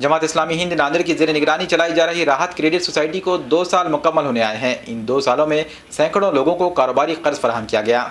جماعت اسلامی ہند ناندیڑ کی زیر نگرانی چلائی جا رہی راحت کریڈٹ سوسائٹی کو 2 سال مکمل ہونے آئے ہیں۔ ان 2 سالوں میں سینکڑوں لوگوں کو کاروباری قرض فراہم کیا گیا۔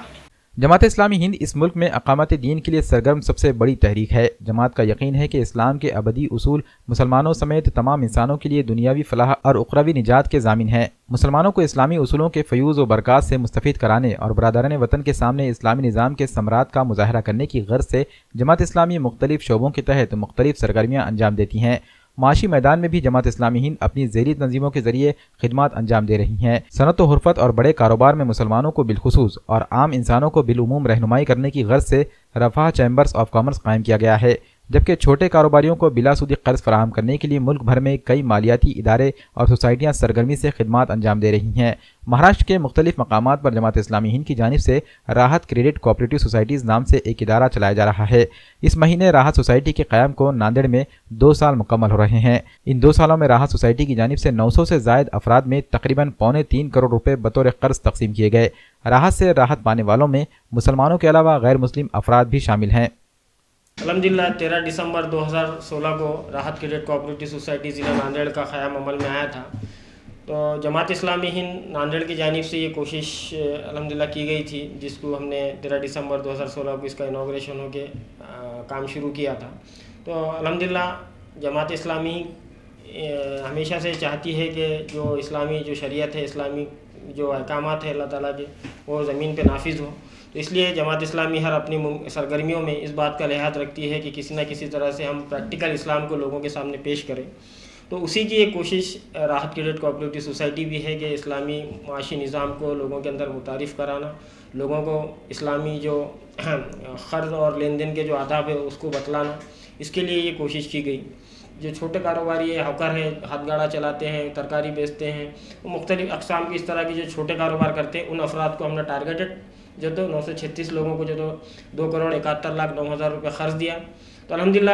جماعت اسلامی ہند اس ملک میں اقامت دین کے لیے سرگرم سب سے بڑی تحریک ہے۔ جماعت کا یقین ہے کہ اسلام کے ابدی اصول مسلمانوں سمیت تمام انسانوں کے لیے دنیاوی فلاح اور اخروی نجات کے ضامن ہیں۔ مسلمانوں کو اسلامی اصولوں کے فیوز و برکات سے مستفید کرانے اور برادران وطن کے سامنے اسلامی نظام کے ثمرات کا مظاہرہ کرنے کی غرض سے جماعت اسلامی مختلف شعبوں کے تحت مختلف سرگرمیاں انجام دیتی ہیں۔ معاشی میدان میں بھی جماعت اسلامی ہند اپنی ذیلی تنظیموں کے ذریعے خدمات انجام دے رہی ہیں۔ صنعت و حرفت اور بڑے کاروبار میں مسلمانوں کو بالخصوص اور عام انسانوں کو بالعموم رہنمائی کرنے کی غرض سے رفاح چیمبرز آف کامرس قائم کیا گیا ہے، جبکہ چھوٹے کاروباریوں کو بلا سودی قرض فراہم کرنے کے لیے ملک بھر میں کئی مالیاتی ادارے اور سوسائٹیاں سرگرمی سے خدمات انجام دے رہی ہیں۔ مہاراشٹر کے مختلف مقامات پر جماعت اسلامی ہند کی جانب سے راحت کریڈٹ کوآپریٹو سوسائٹیز نام سے ایک ادارہ چلایا جا رہا ہے۔ اس مہینے راحت سوسائٹی کے قیام کو ناندیڑ میں 2 سال مکمل ہو رہے ہیں۔ ان 2 سالوں میں راحت سوسائٹی کی جانب سے 900 سے زائد افراد میں تقریباً 3.25 کروڑ روپے بطور قرض تقسیم کیے گئے۔ راحت سے راحت پانے والوں میں مسلمانوں کے علاوہ غیر مسلم افراد بھی شامل ہیں۔ الحمدللہ 13 دسمبر 2016 کو راحت کریڈٹ کوآپریٹو سوسائٹی ضلع ناندیڑ کا قیام عمل میں آیا تھا، تو جماعت اسلامی ہند ناندیڑ کی جانب سے یہ کوشش الحمدللہ کی گئی تھی، جس کو ہم نے 13 دسمبر 2016 کو اس کا انوگریشن ہو کے کام شروع کیا تھا۔ تو الحمدللہ جماعت اسلامی ہمیشہ سے چاہتی ہے کہ جو اسلامی جو شریعت ہے، اسلامی جو احکامات ہیں اللہ تعالیٰ کے، وہ زمین پہ نافذ ہو۔ تو اس لیے جماعت اسلامی ہر اپنی سرگرمیوں میں اس بات کا لحاظ رکھتی ہے کہ کسی نہ کسی طرح سے ہم پریکٹیکل اسلام کو لوگوں کے سامنے پیش کریں۔ تو اسی کی ایک کوشش راحت کریڈٹ کوآپریٹو سوسائٹی بھی ہے کہ اسلامی معاشی نظام کو لوگوں کے اندر متعارف کرانا، لوگوں کو اسلامی جو قرض اور لین دین کے جو آداب ہے اس کو بتلانا، اس کے لیے یہ کوشش کی گئی۔ جو چھوٹے کاروباری ہے، ہاکر ہے، ہاتھ گاڑا چلاتے ہیں، ترکاری بیچتے ہیں، وہ مختلف اقسام کی اس طرح کی جو چھوٹے کاروبار کرتے ہیں، ان افراد کو ہم نے ٹارگیٹڈ جو تو 936 لوگوں کو جو تو 2,71,09,000 روپے قرض دیا۔ تو الحمدللہ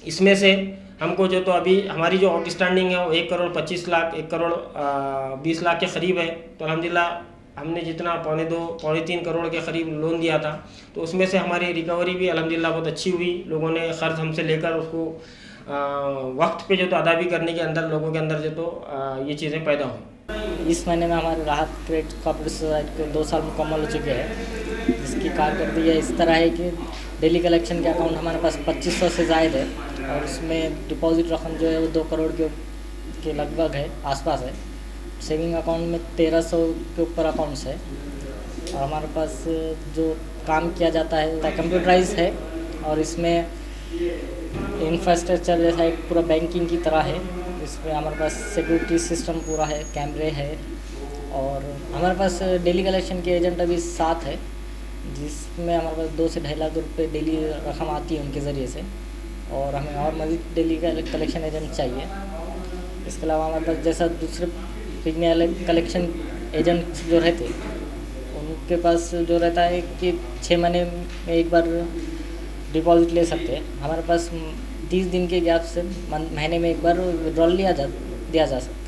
اس میں سے ہم کو جو تو ابھی ہماری جو آؤٹ اسٹینڈنگ ہے وہ 1,25,00,000 1,20,00,000 کے قریب ہے۔ تو الحمدللہ ہم نے جتنا 2.25-3 کروڑ کے قریب لون دیا تھا، تو اس میں سے ہماری ریکوری بھی الحمدللہ بہت اچھی ہوئی۔ لوگوں نے قرض ہم سے لے کر اس کو وقت پہ جو تو ادا بھی کرنے کے اندر لوگوں کے اندر جو تو یہ چیزیں پیدا ہوئیں۔ اس مہینے میں ہمارے راحت کریڈٹ کوآپریٹو سوسائٹی کے 2 سال مکمل ہو چکے ہیں، جس کی کارکردگی اس طرح ہے کہ ڈیلی کلیکشن کے اکاؤنٹ ہمارے پاس 2500 سے زائد ہے، اور اس میں ڈپازٹ رقم جو ہے وہ 2 کروڑ کے لگ بھگ ہے، آس پاس ہے۔ سیونگ اکاؤنٹ میں 1300 کے اوپر اکاؤنٹس ہے، اور ہمارے پاس جو کام کیا جاتا ہے کمپیوٹرائز ہے، اور اس میں انفراسٹرکچر جیسا ایک پورا بینکنگ کی طرح ہے۔ اس میں ہمارے پاس سیکورٹی سسٹم پورا ہے، کیمرے ہے، اور ہمارے پاس ڈیلی کلیکشن کے ایجنٹ ابھی 7 ہے، جس میں ہمارے پاس 2 سے 2.5 لاکھ روپے ڈیلی رقم آتی ہے ان کے ذریعے سے، اور ہمیں اور مزید ڈیلی کلیکشن ایجنٹ چاہیے۔ اس کے علاوہ ہمارے پاس جیسا دوسرے پگنی کلیکشن ایجنٹ جو رہتے ان کے پاس جو رہتا ہے کہ 6 مہینے میں ایک بار ڈپازٹ لے سکتے ہیں، ہمارے پاس 30 دن کے گیپ سے مہینے میں ایک بار ودرال دیا جا سکتا ہے۔